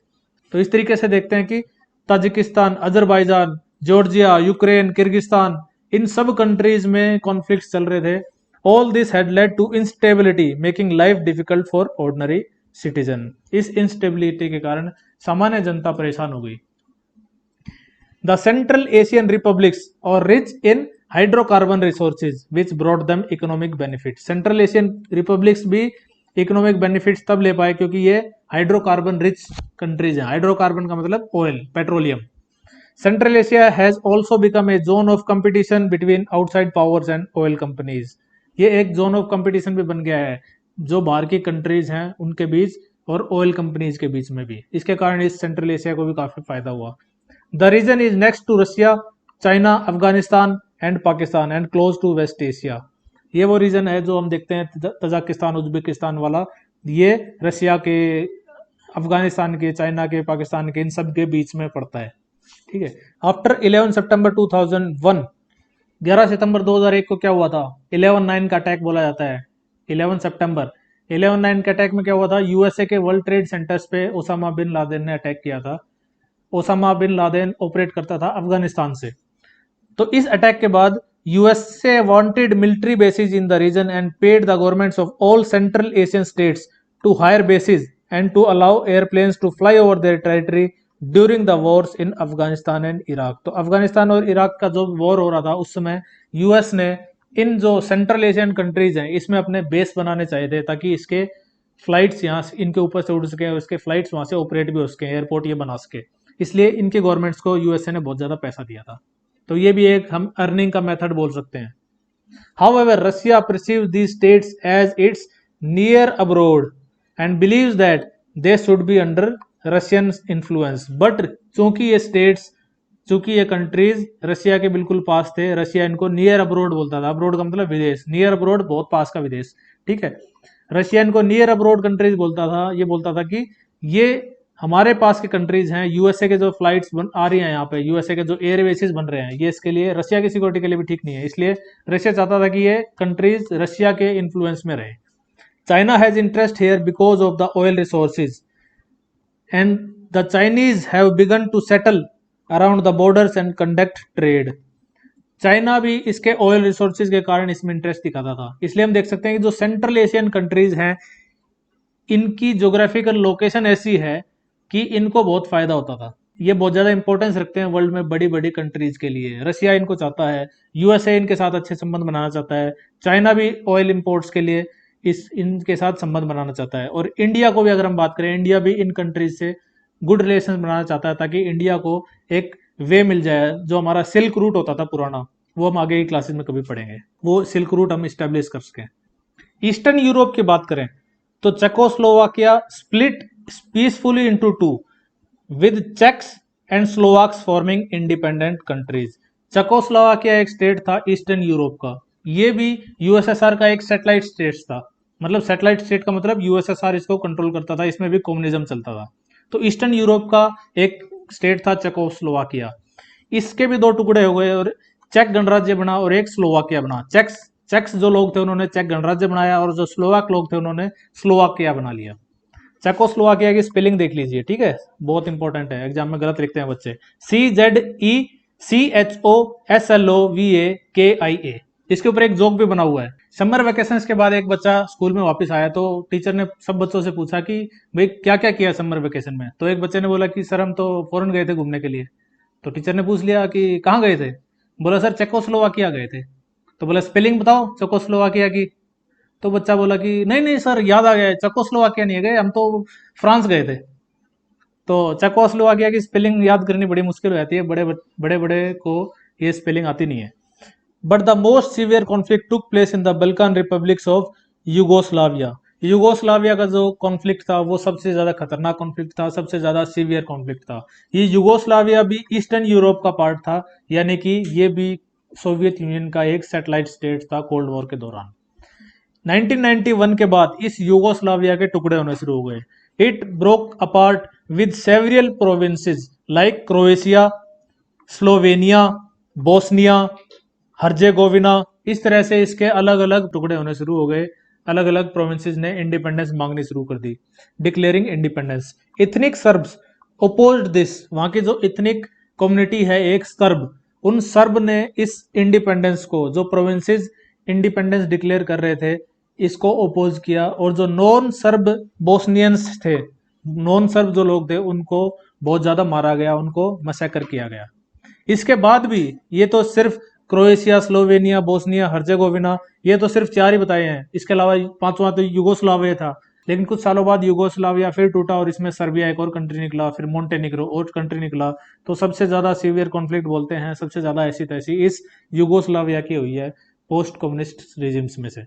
A: तो इस तरीके से देखते हैं कि Tajikistan, Azerbaijan, Georgia, Ukraine, Kyrgyzstan, इन सब कंट्रीज में कॉन्फ्लिक्ट चल रहे थे। All this had led to instability, making life difficult for ordinary citizen. इस instability के कारण सामान्य जनता परेशान हो गई। The Central Asian republics are rich in hydrocarbon resources, which brought them economic benefits. Central Asian republics भी इकोनॉमिक बेनिफिट्स तब ले पाए क्योंकि ये हाइड्रोकार्बन रिच कंट्रीज हैं। हाइड्रोकार्बन का मतलब oil, petroleum. Central Asia has also become a zone of competition between outside powers and oil companies. ये एक जोन ऑफ कंपटीशन भी बन गया है जो बाहर की कंट्रीज हैं उनके बीच और ऑयल कंपनीज के बीच में भी। इसके कारण इस सेंट्रल एशिया को भी काफी फायदा हुआ। The region is next to Russia, China, Afghanistan and Pakistan and close to west Asia. ये वो रीजन है जो हम देखते हैं तजाकिस्तान, उज्बेकिस्तान वाला, ये रशिया के, अफगानिस्तान के, चाइना के, पाकिस्तान के, इन सब के बीच में पड़ता है, ठीक है। आफ्टर 11 सितंबर 2001, 11 सितंबर 2001 को क्या हुआ था, 11/9 का अटैक बोला जाता है। 11 सितंबर 11/9 के अटैक में क्या हुआ था, यूएसए के वर्ल्ड ट्रेड सेंटर्स पे ओसामा बिन लादेन ने अटैक किया था। ओसामा बिन लादेन ऑपरेट करता था अफगानिस्तान से। तो इस अटैक के बाद USA wanted military bases in the region and paid the governments of all central Asian states to hire bases and to allow airplanes to fly over their territory during the wars in Afghanistan and Iraq. तो अफगानिस्तान और Iraq का जो war हो रहा था उस समय US ने इन जो सेंट्रल एशियन कंट्रीज हैं इसमें अपने बेस बनाने चाहिए थे ताकि इसके फ्लाइट्स यहाँ इनके ऊपर से उड़ सके और इसके फ्लाइट्स वहां से ऑपरेट भी हो सके, एयरपोर्ट ये बना सके। इसलिए इनके गवर्नमेंट्स को यूएसए ने बहुत ज्यादा पैसा दिया था। तो ये भी एक हम अर्निंग का मेथड बोल सकते हैं। However, Russia perceives these states as its near abroad and believes that they should be under Russian influence. But चूंकि ये स्टेट्स, चूंकि ये कंट्रीज रशिया के बिल्कुल पास थे, रशिया इनको नियर अब्रोड बोलता था। अब्रोड का मतलब विदेश, नियर अब्रोड बहुत पास का विदेश, ठीक है। रशिया इनको नियर अब्रोड कंट्रीज बोलता था। ये बोलता था कि ये हमारे पास के कंट्रीज हैं, यूएसए के जो फ्लाइट्स आ रही हैं यहाँ पे, यूएसए के जो एयर बेसिस बन रहे हैं, ये इसके लिए रशिया की सिक्योरिटी के लिए भी ठीक नहीं है। इसलिए रशिया चाहता था कि ये कंट्रीज रशिया के इन्फ्लुएंस में रहे। China has interest here because of the oil resources and the Chinese have begun to settle around the borders and conduct trade. China भी इसके ऑयल रिसोर्सेज के कारण इसमें इंटरेस्ट दिखाता था। इसलिए हम देख सकते हैं कि जो सेंट्रल एशियन कंट्रीज हैं इनकी ज्योग्राफिकल लोकेशन ऐसी है कि इनको बहुत फायदा होता था। ये बहुत ज्यादा इंपॉर्टेंस रखते हैं वर्ल्ड में बड़ी बड़ी कंट्रीज के लिए। रशिया इनको चाहता है, यूएसए इनके साथ अच्छे संबंध बनाना चाहता है, चाइना भी ऑयल इंपोर्ट्स के लिए इनके साथ संबंध बनाना चाहता है। और इंडिया को भी अगर हम बात करें, इंडिया भी इन कंट्रीज से गुड रिलेशन बनाना चाहता है ताकि इंडिया को एक वे मिल जाए, जो हमारा सिल्क रूट होता था पुराना, वो हम आगे की क्लासेस में कभी पढ़ेंगे, वो सिल्क रूट हम स्टेब्लिश कर सकें। ईस्टर्न यूरोप की बात करें तो Czechoslovakia split peacefully into two with Czechs and Slovaks forming independent countries. Czechoslovakia एक स्टेट था ईस्टर्न यूरोप का, ये भी यूएसएसआर का एक सैटेलाइट स्टेट था। मतलब सैटेलाइट स्टेट का मतलब यूएसएसआर इसको कंट्रोल करता था, इसमें भी कम्युनिज्म चलता था। तो ईस्टर्न यूरोप का एक स्टेट था चेकोस्लोवाकिया। इसके भी दो टुकड़े हो गए और चेक गणराज्य बना और एक स्लोवाकिया बना। चेक्स चेक्स जो लोग थे उन्होंने चेक गणराज्य बनाया और जो स्लोवाक लोग थे उन्होंने स्लोवाकिया बना लिया। चेकोस्लोवाकिया की स्पेलिंग देख लीजिए, ठीक है, बहुत इंपॉर्टेंट है, एग्जाम में गलत लिखते हैं बच्चे। CZECHOSLOVAKIA। इसके ऊपर एक जोक भी बना हुआ है। समर वेकेशन के बाद एक बच्चा स्कूल में वापस आया तो टीचर ने सब बच्चों से पूछा कि भाई क्या क्या किया समर वेकेशन में। तो एक बच्चे ने बोला कि सर हम तो फॉरेन गए थे घूमने के लिए। तो टीचर ने पूछ लिया कि कहाँ गए थे। बोला सर चेकोस्लोवाकिया गए थे। तो बोला स्पेलिंग बताओ चेकोस्लोवाकिया की। तो बच्चा बोला कि नहीं नहीं सर याद आ गया, चेकोस्लोवाकिया नहीं गए, हम तो फ्रांस गए थे। तो चेकोस्लोवाकिया की स्पेलिंग याद करनी बड़ी मुश्किल हो जाती है, बड़े बड़े को ये स्पेलिंग आती नहीं है। But the most severe conflict took place in the Balkan republics of Yugoslavia. Yugoslavia का जो कॉन्फ्लिक्ट था वो सबसे ज्यादा खतरनाक कॉन्फ्लिक्ट था, सबसे ज्यादा सीवियर कॉन्फ्लिक्ट था। ये यूगोस्लाविया भी ईस्टर्न यूरोप का पार्ट था, यानी कि ये भी सोवियत यूनियन का एक सैटेलाइट स्टेट था कोल्ड वॉर के दौरान। 1991 के बाद इस यूगोस्लाविया के टुकड़े होने शुरू हो गए। It broke apart with several provinces like Croatia, Slovenia, Bosnia, Herzegovina. इस तरह से इसके अलग अलग टुकड़े होने शुरू हो गए। अलग अलग प्रोविंसेस ने इंडिपेंडेंस मांगनी शुरू कर दी, declaring independence. Ethnic Serbs opposed this. वहां की जो इथनिक कम्युनिटी है एक सर्ब, उन सर्ब ने इस इंडिपेंडेंस को, जो प्रोविंसेस इंडिपेंडेंस डिक्लेयर कर रहे थे, इसको ओपोज किया। और जो नॉन सर्ब बोस्नियंस थे, नॉन सर्ब जो लोग थे, उनको बहुत ज्यादा मारा गया, उनको मैसेकर किया गया। इसके बाद भी ये तो सिर्फ क्रोएशिया, स्लोवेनिया, बोस्निया, हर्जेगोविना, ये तो सिर्फ चार ही बताए हैं। इसके अलावा पांचवा तो युगोस्लाविया था, लेकिन कुछ सालों बाद युगोस्लाविया फिर टूटा और इसमें सर्बिया एक और कंट्री निकला, फिर मोन्टेनिग्रो और कंट्री निकला। तो सबसे ज्यादा सीवियर कॉन्फ्लिक्ट बोलते हैं, सबसे ज्यादा ऐसी तैसी इस युगोस्लाविया की हुई है पोस्ट कम्युनिस्ट रिजिम्स में से।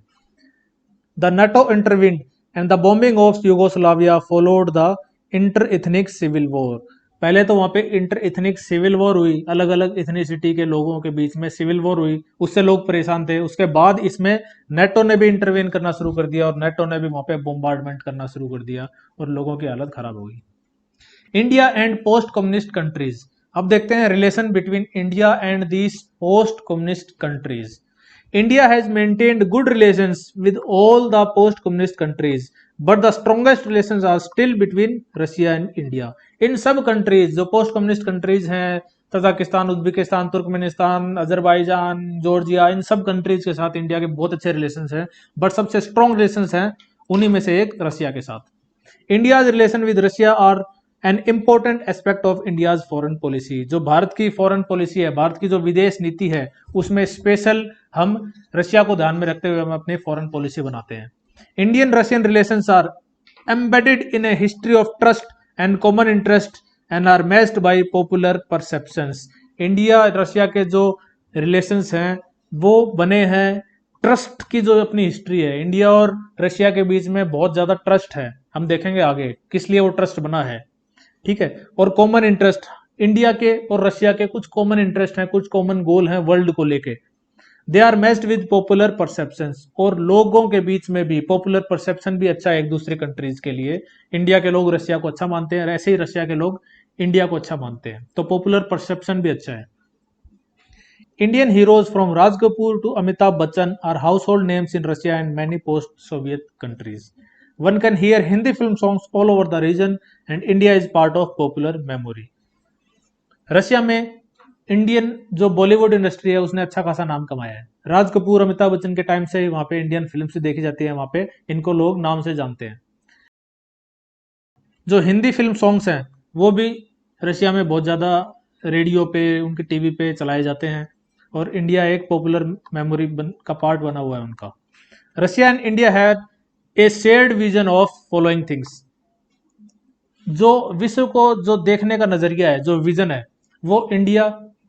A: The NATO intervened and the bombing of Yugoslavia followed the inter-ethnic civil war। पहले तो वहां पे इंटर इथनिक सिविल वॉर हुई, अलग अलग इथनिसिटी के लोगों के बीच में सिविल वॉर हुई, उससे लोग परेशान थे। उसके बाद इसमें नेटो ने भी इंटरवेन करना शुरू कर दिया और नेटो ने भी वहां पे बोम्बार्डमेंट करना शुरू कर दिया और लोगों की हालत खराब हो गई। India and post communist countries. अब देखते हैं relation between India and these post communist countries. India has maintained good relations with all the post-communist countries, but the strongest relations are still between Russia and India। इन सब countries जो post communist countries हैं, Tajikistan, Uzbekistan, Turkmenistan, Azerbaijan, Georgia, इन सब countries के साथ India के बहुत अच्छे रिलेशंस हैं, बट सबसे स्ट्रॉन्ग रिलेशंस हैं उन्हीं में से एक रशिया के साथ। India's relation with Russia are an important aspect of India's foreign policy. जो भारत की फॉरेन पॉलिसी है, भारत की जो विदेश नीति है, उसमें स्पेशल हम रशिया को ध्यान में रखते हुए हम अपनी फॉरेन पॉलिसी बनाते हैं। Indian Russian relations are embedded in a history of trust and common interest and are matched by popular perceptions. India Russia के जो रिलेशंस हैं वो बने हैं ट्रस्ट की, जो अपनी हिस्ट्री है, इंडिया और रशिया के बीच में बहुत ज्यादा ट्रस्ट है। हम देखेंगे आगे किस लिए वो ट्रस्ट बना है, ठीक है। और कॉमन इंटरेस्ट, इंडिया के और रशिया के कुछ कॉमन इंटरेस्ट हैं, कुछ कॉमन गोल हैं वर्ल्ड को लेके। They are matched with popular perceptions. और लोगों के बीच में भी पॉपुलर परसेप्शन भी अच्छा है एक दूसरे कंट्रीज के लिए। इंडिया के लोग रशिया को अच्छा मानते हैं, ऐसे ही रशिया के लोग इंडिया को अच्छा मानते हैं, तो पॉपुलर परसेप्शन भी अच्छा है। Indian heroes from Raj Kapoor to Amitabh Bachchan are household names in Russia and many post Soviet countries. One can hear Hindi film songs all over the region and India is part of popular memory। Russia में Indian जो Bollywood industry है उसने अच्छा खासा नाम कमाया है। राज कपूर, अमिताभ बच्चन के टाइम से वहां पे इंडियन फिल्म से देखी जाती है, वहां पे इनको लोग नाम से जानते हैं। जो हिंदी फिल्म सॉन्ग्स हैं वो भी रशिया में बहुत ज़्यादा रेडियो पे, उनके टीवी पे चलाए जाते हैं और इंडिया एक पॉपुलर मेमोरी का पार्ट बना हुआ है उनका। Russia and India had a shared vision of following things. जो विश्व को जो देखने का नजरिया है, जो विजन है, वो इंडिया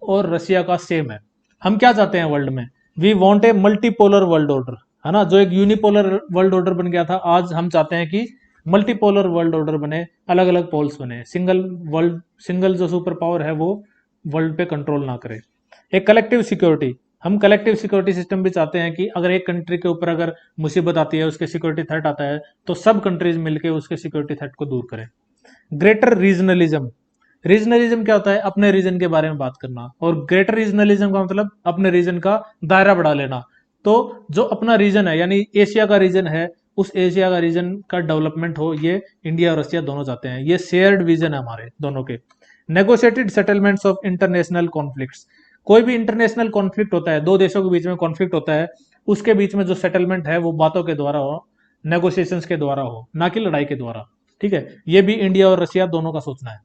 A: और रशिया का सेम है। हम क्या चाहते हैं वर्ल्ड में? We want a multipolar world order, है ना। जो एक यूनिपोलर वर्ल्ड ऑर्डर बन गया था, आज हम चाहते हैं कि मल्टीपोलर वर्ल्ड ऑर्डर बने, अलग अलग पोल्स बने, सिंगल जो सुपर पावर है वो वर्ल्ड पे कंट्रोल ना करे। एक कलेक्टिव सिक्योरिटी, हम कलेक्टिव सिक्योरिटी सिस्टम भी चाहते हैं कि अगर एक कंट्री के ऊपर अगर मुसीबत आती है, उसके सिक्योरिटी थ्रेट आता है, तो सब कंट्रीज मिलकर उसके सिक्योरिटी थ्रेट को दूर करें। ग्रेटर रीजनलिज्म, रीजनलिज्म क्या होता है? अपने रीजन के बारे में बात करना। और ग्रेटर रीजनलिज्म का मतलब अपने रीजन का दायरा बढ़ा लेना। तो जो अपना रीजन है, यानी एशिया का रीजन है, उस एशिया का रीजन का डेवलपमेंट हो, ये इंडिया और रशिया दोनों चाहते हैं। ये शेयर्ड विजन है हमारे दोनों के। Negotiated settlements of international conflicts, कोई भी इंटरनेशनल कॉन्फ्लिक्ट होता है, दो देशों के बीच में कॉन्फ्लिक्ट होता है, उसके बीच में जो सेटलमेंट है वो बातों के द्वारा हो, नेगोशिएशंस के द्वारा हो, ना कि लड़ाई के द्वारा। ठीक है, ये भी इंडिया और रशिया दोनों का सोचना है।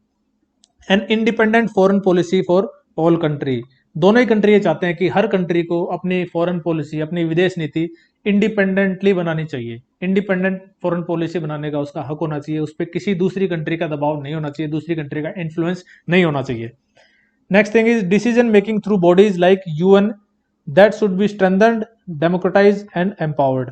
A: An independent foreign policy for all country, दोनों ही कंट्री ये चाहते हैं कि हर कंट्री को अपनी फॉरेन पॉलिसी, अपनी विदेश नीति इंडिपेंडेंटली बनानी चाहिए। इंडिपेंडेंट फॉरेन पॉलिसी बनाने का उसका हक होना चाहिए, उस पर किसी दूसरी कंट्री का दबाव नहीं होना चाहिए, दूसरी कंट्री का इन्फ्लुएंस नहीं होना चाहिए। Next thing is decision making through bodies like UN that should be strengthened, democratize and empowered.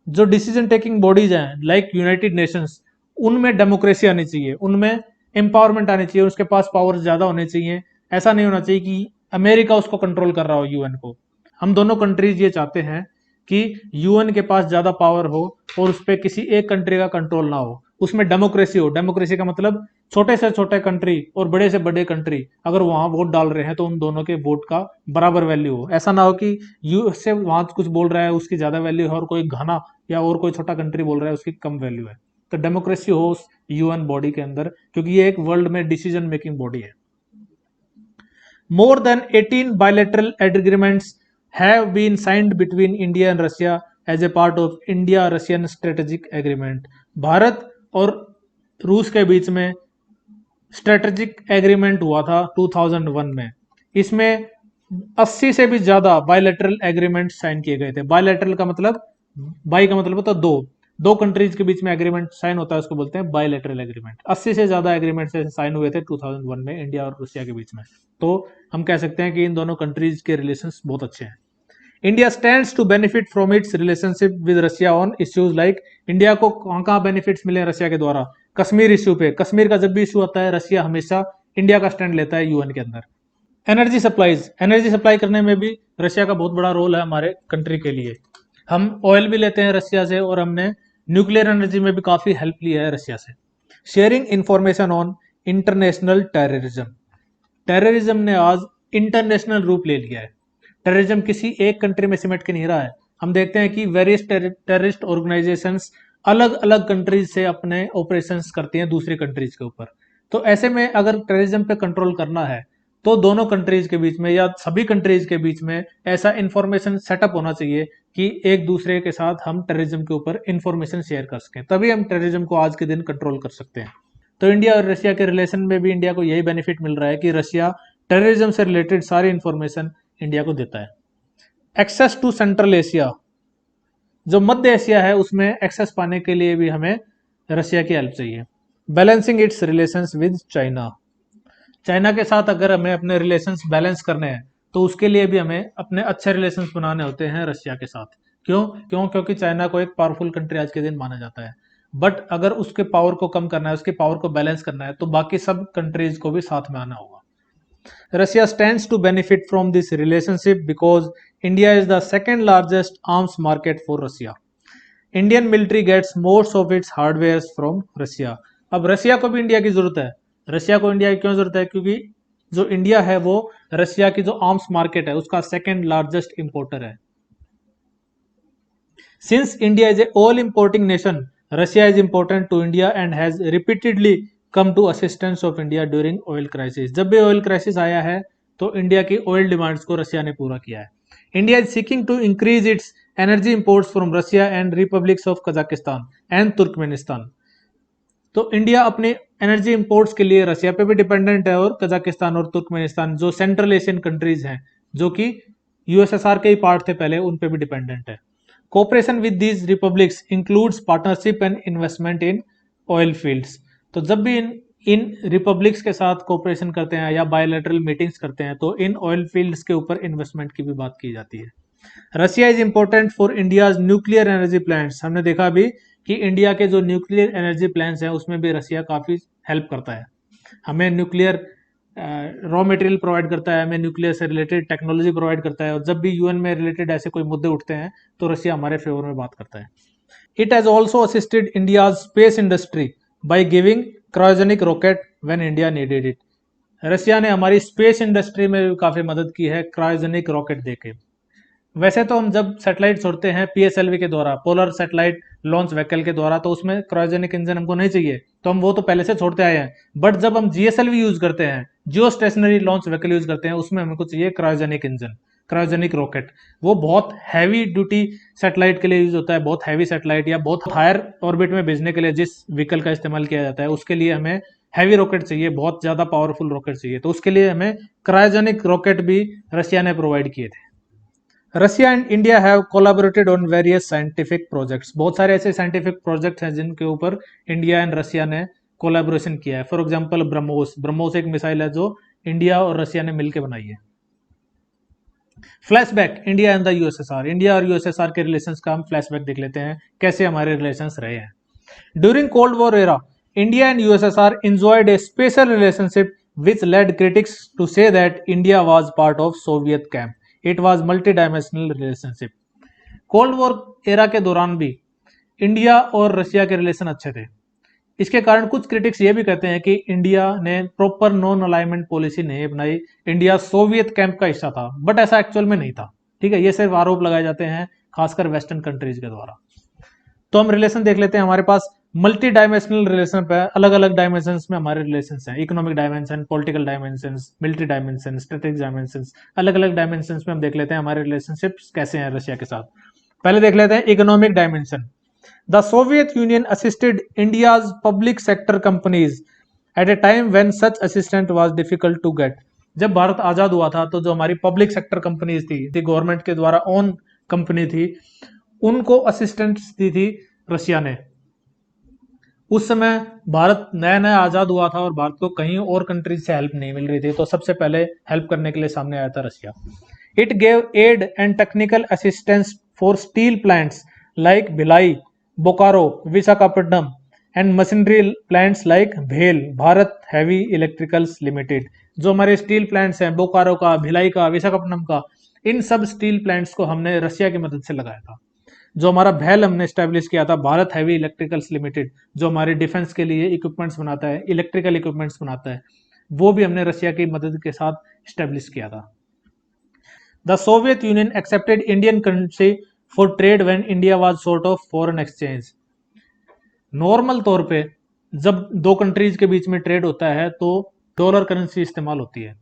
A: जो डिसीजन टेकिंग बॉडीज हैं लाइक यूनाइटेड नेशंस, उनमें डेमोक्रेसी आनी चाहिए, उनमें एम्पावरमेंट आनी चाहिए, उसके पास पावर ज्यादा होने चाहिए। ऐसा नहीं होना चाहिए कि अमेरिका उसको कंट्रोल कर रहा हो यूएन को। हम दोनों कंट्रीज ये चाहते हैं कि यूएन के पास ज्यादा पावर हो और उस पर किसी एक कंट्री का कंट्रोल ना हो, उसमें डेमोक्रेसी हो। डेमोक्रेसी का मतलब छोटे से छोटे कंट्री और बड़े से बड़े कंट्री अगर वहां वोट डाल रहे हैं तो उन दोनों के वोट का बराबर वैल्यू हो। ऐसा ना हो कि यूएस से वहां कुछ बोल रहा है उसकी ज्यादा वैल्यू है और कोई घना या और कोई छोटा कंट्री बोल रहा है उसकी कम वैल्यू है। तो डेमोक्रेसी हो उस यूएन बॉडी के अंदर, क्योंकि ये एक वर्ल्ड में डिसीजन मेकिंग बॉडी है। More than 18 bilateral agreements have been signed between India and Russia as a part of India-Russian Strategic Agreement. Bharat और रूस के बीच में स्ट्रेटेजिक एग्रीमेंट हुआ था 2001 में। इसमें 80 से भी ज्यादा बायलैटरल एग्रीमेंट साइन किए गए थे। बायलैटरल का मतलब, बाई का मतलब होता है दो, दो कंट्रीज के बीच में एग्रीमेंट साइन होता है, उसको बोलते हैं बायलैटरल एग्रीमेंट। 80 से ज्यादा एग्रीमेंट साइन हुए थे 2001 में इंडिया और रशिया के बीच में। तो हम कह सकते हैं कि इन दोनों कंट्रीज के रिलेशंस बहुत अच्छे हैं। India stands to benefit from its relationship with Russia on issues like, India को कहां बेनिफिट्स मिले रशिया के द्वारा? कश्मीर इश्यू पे, कश्मीर का जब भी इश्यू आता है रशिया हमेशा इंडिया का स्टैंड लेता है यूएन के अंदर। एनर्जी सप्लाईज, एनर्जी सप्लाई करने में भी रशिया का बहुत बड़ा रोल है हमारे कंट्री के लिए। हम ऑयल भी लेते हैं रशिया से और हमने न्यूक्लियर एनर्जी में भी काफी हेल्प ली है रशिया से। Sharing information on international terrorism, terrorism ने आज इंटरनेशनल रूप ले लिया है। टेररिज्म किसी एक कंट्री में सिमट के नहीं रहा है। हम देखते हैं कि वेरियस टेररिस्ट ऑर्गेनाइजेशंस अलग अलग कंट्रीज से अपने ऑपरेशंस करती हैं दूसरी कंट्रीज के ऊपर। तो ऐसे में अगर टेररिज्म पे कंट्रोल करना है तो दोनों कंट्रीज के बीच में या सभी कंट्रीज के बीच में ऐसा इंफॉर्मेशन सेटअप होना चाहिए कि एक दूसरे के साथ हम टेररिज्म के ऊपर इंफॉर्मेशन शेयर कर सकें, तभी हम टेररिज्म को आज के दिन कंट्रोल कर सकते हैं। तो इंडिया और रशिया के रिलेशन में भी इंडिया को यही बेनिफिट मिल रहा है कि रशिया टेररिज्म से रिलेटेड सारी इंफॉर्मेशन इंडिया को देता है। एक्सेस टू सेंट्रल एशिया, जो मध्य एशिया है उसमें एक्सेस पाने के लिए भी हमें रशिया की हेल्प चाहिए। Balancing it's relations with China, China के साथ अगर हमें अपने रिलेशंस बैलेंस करने हैं तो उसके लिए भी हमें अपने अच्छे रिलेशंस बनाने होते हैं रशिया के साथ। क्योंकि चाइना को एक पावरफुल कंट्री आज के दिन माना जाता है, बट अगर उसके पावर को कम करना है, उसके पावर को बैलेंस करना है, तो बाकी सब कंट्रीज को भी साथ में आना होगा। Russia stands to benefit from this relationship because India is the second largest arms market for Russia. Indian military gets most of its hardware from Russia. अब रशिया को भी इंडिया की जरूरत है। रशिया को इंडिया की क्यों जरूरत है? क्योंकि जो इंडिया है वो रशिया की जो आर्म्स मार्केट है उसका सेकेंड लार्जेस्ट इंपोर्टर है। Since India is a all importing nation, Russia is important to India and has repeatedly come to assistance of India during oil crisis. जब भी ऑयल क्राइसिस आया है तो इंडिया की oil demands को Russia ने पूरा किया है। India is seeking to increase its energy imports from Russia and republics of Kazakhstan and Turkmenistan. तो इंडिया अपने एनर्जी इंपोर्ट्स के लिए रशिया पे भी डिपेंडेंट है और कजाकिस्तान और तुर्कमेनिस्तान जो सेंट्रल एशियन कंट्रीज हैं, जो कि यूएसएसआर के ही पार्ट थे पहले, उन पे भी डिपेंडेंट है। Cooperation with these republics includes partnership and investment in oil fields. तो जब भी इन इन रिपब्लिक्स के साथ कोऑपरेशन करते हैं या बायलैटरल मीटिंग्स करते हैं, तो इन ऑयल फील्ड्स के ऊपर इन्वेस्टमेंट की भी बात की जाती है। Russia is important for India's nuclear energy plants. हमने देखा अभी कि इंडिया के जो न्यूक्लियर एनर्जी प्लांट्स हैं उसमें भी रशिया काफ़ी हेल्प करता है, हमें न्यूक्लियर रॉ मटेरियल प्रोवाइड करता है, हमें न्यूक्लियर से रिलेटेड टेक्नोलॉजी प्रोवाइड करता है, और जब भी यूएन में रिलेटेड ऐसे कोई मुद्दे उठते हैं तो रशिया हमारे फेवर में बात करता है। It has also assisted India's space industry by giving cryogenic rocket when India needed it. Russia ने हमारी स्पेस इंडस्ट्री में भी काफ़ी मदद की है क्रायोजेनिक रॉकेट देके। वैसे तो हम जब सैटेलाइट छोड़ते हैं पीएसएलवी के द्वारा, पोलर सैटेलाइट लॉन्च व्हीकल के द्वारा, तो उसमें क्रायोजेनिक इंजन हमको नहीं चाहिए, तो हम वो तो पहले से छोड़ते आए हैं। बट जब हम जीएसएलवी यूज करते हैं, जियो स्टेशनरी लॉन्च व्हीकल यूज करते हैं, उसमें हमको चाहिए क्रायोजेनिक इंजन, क्रायोजेनिक रॉकेट। वो बहुत हैवी ड्यूटी सैटेलाइट के लिए यूज होता है, बहुत हैवी सैटेलाइट या बहुत हायर ऑर्बिट में भेजने के लिए जिस व्हीकल का इस्तेमाल किया जाता है, उसके लिए हमें हैवी रॉकेट चाहिए, बहुत ज्यादा पावरफुल रॉकेट चाहिए, तो उसके लिए हमें क्रायोजेनिक रॉकेट भी रशिया ने प्रोवाइड किए थे। Russia and India have collaborated on various scientific projects. बहुत सारे ऐसे साइंटिफिक प्रोजेक्ट्स हैं जिनके ऊपर इंडिया एंड रशिया ने कोलैबोरेशन किया है। फॉर एग्जांपल ब्रह्मोस, ब्रह्मोस एक मिसाइल है जो इंडिया और रशिया ने मिलकर बनाई है। Flashback India and the USSR. India और यूएसएसआर के रिलेशंस का हम फ्लैशबैक देख लेते हैं, कैसे हमारे रिलेशंस रहे हैं। During cold war era, India and USSR enjoyed a special relationship which led critics to say that India was part of Soviet camp. It was multi-dimensional relationship. Cold war era के दौरान भी India और Russia के relation अच्छे थे। इसके कारण कुछ क्रिटिक्स ये भी कहते हैं कि इंडिया ने प्रॉपर नॉन अलाइनमेंट पॉलिसी नहीं अपनाई, इंडिया सोवियत कैंप का हिस्सा था, बट ऐसा एक्चुअल में नहीं था। ठीक है, ये सिर्फ आरोप लगाए जाते हैं खासकर वेस्टर्न कंट्रीज के द्वारा। तो हम रिलेशन देख लेते हैं। हमारे पास मल्टी डायमेंशनल रिलेशन पे अलग अलग डायमेंशन में हमारे रिलेशन हैं, economic dimension, political dimension, military dimension, strategic dimension. अलग अलग डायमेंशन में हम देख लेते हैं हमारे रिलेशनशिप्स कैसे हैं रशिया के साथ। पहले देख लेते हैं economic dimension. The Soviet Union assisted India's public sector companies at a time when such assistant was difficult to get. जब भारत आजाद हुआ था तो जो हमारी पब्लिक सेक्टर कंपनीज थी गवर्नमेंट के द्वारा ओन कंपनी थी, उनको असिस्टेंस दी थी रशिया ने। उस समय भारत नया नया आजाद हुआ था और भारत को कहीं और कंट्रीज से हेल्प नहीं मिल रही थी, तो सबसे पहले हेल्प करने के लिए सामने आया था Russia. It gave aid and technical assistance for steel plants like Bhilai, Bokaro, Visakhapatnam and machinery plants like भेल, भारत हैवी इलेक्ट्रिकल्स लिमिटेड। जो हमारे स्टील प्लांट्स हैं बोकारो का, भिलाई का, विशाखापट्टनम का, इन सब स्टील प्लांट्स को हमने रशिया की मदद से लगाया था। जो हमारा भेल हमने स्टैब्लिश किया था, भारत हैवी इलेक्ट्रिकल्स लिमिटेड, जो हमारे डिफेंस के लिए इक्विपमेंट्स बनाता है, इलेक्ट्रिकल इक्विपमेंट्स बनाता है, वो भी हमने रशिया की मदद के साथ स्टैब्लिश किया था। The Soviet union accepted Indian currency for trade when India was short of foreign exchange. Normal तौर पे जब दो कंट्रीज के बीच में ट्रेड होता है तो डॉलर करेंसी इस्तेमाल होती है।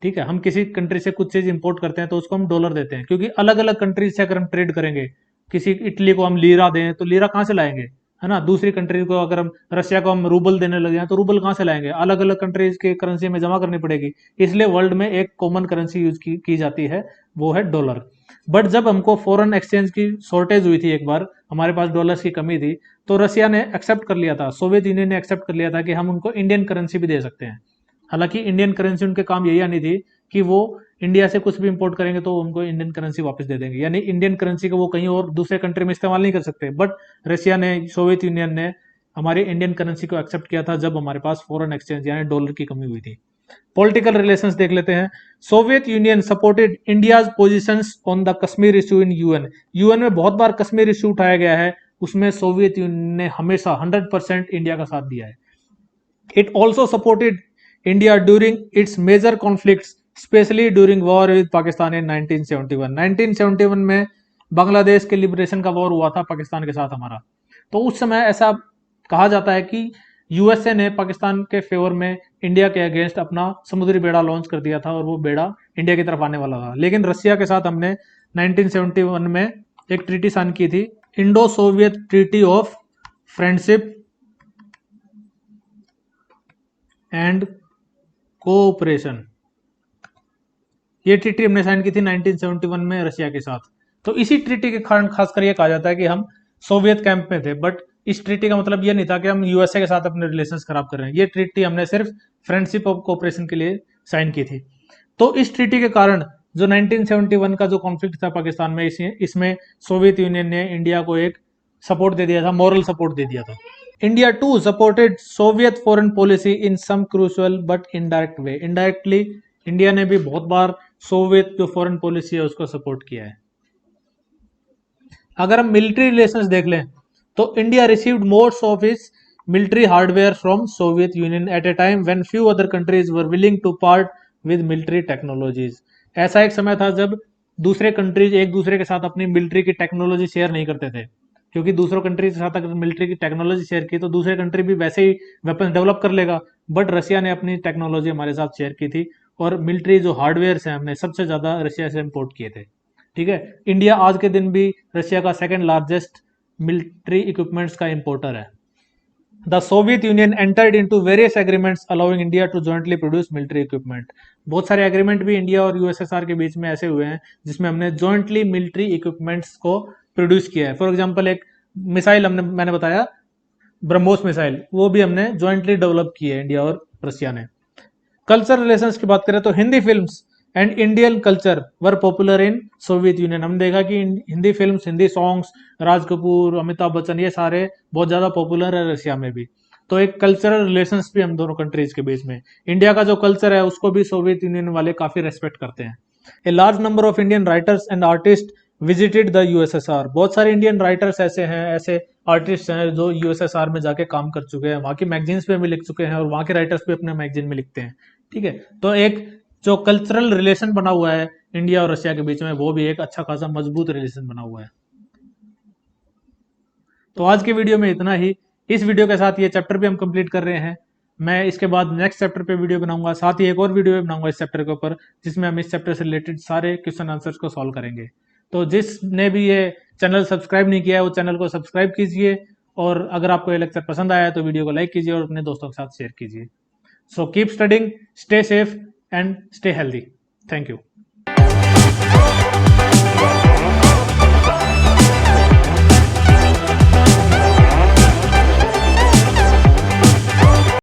A: ठीक है, हम किसी कंट्री से कुछ चीज इंपोर्ट करते हैं तो उसको हम डॉलर देते हैं, क्योंकि अलग अलग कंट्रीज से अगर हम ट्रेड करेंगे, किसी इटली को हम लीरा दें तो लीरा कहाँ से लाएंगे, है ना। दूसरी कंट्री को अगर हम रशिया को हम रूबल देने लगे हैं तो रूबल कहाँ से लाएंगे, अलग अलग कंट्रीज के करेंसी में जमा करनी पड़ेगी। इसलिए वर्ल्ड में एक कॉमन करेंसी यूज की जाती है, वो है डॉलर। बट जब हमको फॉरेन एक्सचेंज की शॉर्टेज हुई थी, एक बार हमारे पास डॉलर्स की कमी थी, तो रशिया ने एक्सेप्ट कर लिया था, सोवियत यूनियन ने एक्सेप्ट कर लिया था कि हम उनको इंडियन करेंसी भी दे सकते हैं। हालांकि इंडियन करेंसी उनके काम यही आनी थी कि वो इंडिया से कुछ भी इंपोर्ट करेंगे तो उनको इंडियन करेंसी वापस दे देंगे, यानी इंडियन करेंसी को वो कहीं और दूसरे कंट्री में इस्तेमाल नहीं कर सकते। बट रशिया ने, सोवियत यूनियन ने हमारी इंडियन करेंसी को एक्सेप्ट किया था जब हमारे पास फॉरेन एक्सचेंज यानी डॉलर की कमी हुई थी। पॉलिटिकल रिलेशंस देख लेते हैं। Soviet union supported India's positions on the Kashmir issue in UN. UN में बहुत बार कश्मीर इशू उठाया गया है, उसमें सोवियत यूनियन ने हमेशा 100% इंडिया का साथ दिया है। It also supported India during its major conflicts, specially during war with Pakistan in 1971। 1971 में बांग्लादेश के लिबरेशन का वॉर हुआ था पाकिस्तान के साथ हमारा, तो उस समय ऐसा कहा जाता है कि यूएसए ने पाकिस्तान के फेवर में इंडिया के अगेंस्ट अपना समुद्री बेड़ा लॉन्च कर दिया था और वो बेड़ा इंडिया की तरफ आने वाला था। लेकिन रशिया के साथ हमने 1971 में एक ट्रीटी साइन की थी, Indo Soviet treaty of friendship and cooperation. ये ट्रीटी हमने साइन की थी 1971 में रशिया के साथ। तो इसी ट्रीटी के कारण खासकर ये कहा जाता है कि हम सोवियत कैंप में थे, बट इस ट्रीटी का मतलब ये नहीं था कि हम यूएसए के साथ अपने रिलेशंस खराब कर रहे हैं। ये ट्रीटी हमने सिर्फ फ्रेंडशिप ऑफ कोऑपरेशन के लिए साइन की थी। तो इस ट्रीटी के कारण जो 1971 का जो कॉन्फ्लिक्ट था पाकिस्तान में, इसमें सोवियत यूनियन ने इंडिया को एक सपोर्ट दे दिया था, मॉरल सपोर्ट दे दिया था। India too supported Soviet foreign policy in some crucial but indirect way. Indirectly India ने भी बहुत बार सोवियत जो फॉरेन पॉलिसी है उसको सपोर्ट किया है। अगर हम मिलिट्री रिलेशंस देख लें तो India received most of its military hardware from Soviet Union at a time when few other countries were willing to part with military technologies. ऐसा एक समय था जब दूसरे कंट्रीज एक दूसरे के साथ अपनी मिलिट्री की टेक्नोलॉजी शेयर नहीं करते थे, क्योंकि दूसरों कंट्री के साथ अगर मिलिट्री की टेक्नोलॉजी शेयर की तो दूसरे कंट्री भी वैसे ही वेपन डेवलप कर लेगा। बट रशिया ने अपनी टेक्नोलॉजी हमारे साथ शेयर की थी और मिलिट्री जो हार्डवेयर है हमने सबसे ज्यादा रशिया से इम्पोर्ट किए थे। ठीक है, इंडिया आज के दिन भी रशिया का सेकंड लार्जेस्ट मिलिट्री इक्विपमेंट्स का इंपोर्टर है। The Soviet Union entered into various agreements allowing India to jointly produce military equipment. बहुत सारे एग्रीमेंट भी इंडिया और यूएसएसआर के बीच में ऐसे हुए हैं जिसमें हमने जॉइंटली मिलिट्री इक्विपमेंट्स को प्रोड्यूस किया है। फॉर एग्जांपल एक मिसाइल मैंने बताया ब्रह्मोस मिसाइल, वो भी हमने जॉइंटली डेवलप की है इंडिया और रशिया ने। कल्चर रिलेशंस की बात करें तो Hindi films and Indian culture were popular in Soviet union. हम देखा कि हिंदी फिल्म्स, हिंदी सॉन्ग्स, राज कपूर, अमिताभ बच्चन, ये सारे बहुत ज्यादा पॉपुलर है रशिया में भी। तो एक कल्चरल रिलेशंस भी हम दोनों कंट्रीज के बीच में। इंडिया का जो कल्चर है उसको भी सोवियत यूनियन वाले काफी रेस्पेक्ट करते हैं। A large number of Indian writers and artist visited the USSR. बहुत सारे इंडियन राइटर्स ऐसे हैं, ऐसे आर्टिस्ट हैं जो यूएसएसआर में जाके काम कर चुके हैं, वहां की मैगजीन्स पे भी लिख चुके हैं और वहां के राइटर्स भी अपने मैगजीन में लिखते हैं। ठीक है, तो एक जो कल्चरल रिलेशन बना हुआ है इंडिया और रशिया के बीच में, वो भी एक अच्छा खासा मजबूत रिलेशन बना हुआ है। तो आज के वीडियो में इतना ही। इस वीडियो के साथ ये चैप्टर भी हम कंप्लीट कर रहे हैं। मैं इसके बाद नेक्स्ट चैप्टर पे वीडियो बनाऊंगा, साथ ही एक और वीडियो बनाऊंगा इस चैप्टर के ऊपर, जिसमें हम इस चैप्टर से रिलेटेड सारे क्वेश्चन आंसर्स को सॉल्व करेंगे। तो जिसने भी ये चैनल सब्सक्राइब नहीं किया है वो चैनल को सब्सक्राइब कीजिए, और अगर आपको ये लेक्चर पसंद आया तो वीडियो को लाइक कीजिए और अपने दोस्तों के साथ शेयर कीजिए। So keep studying, stay safe and stay healthy. Thank you.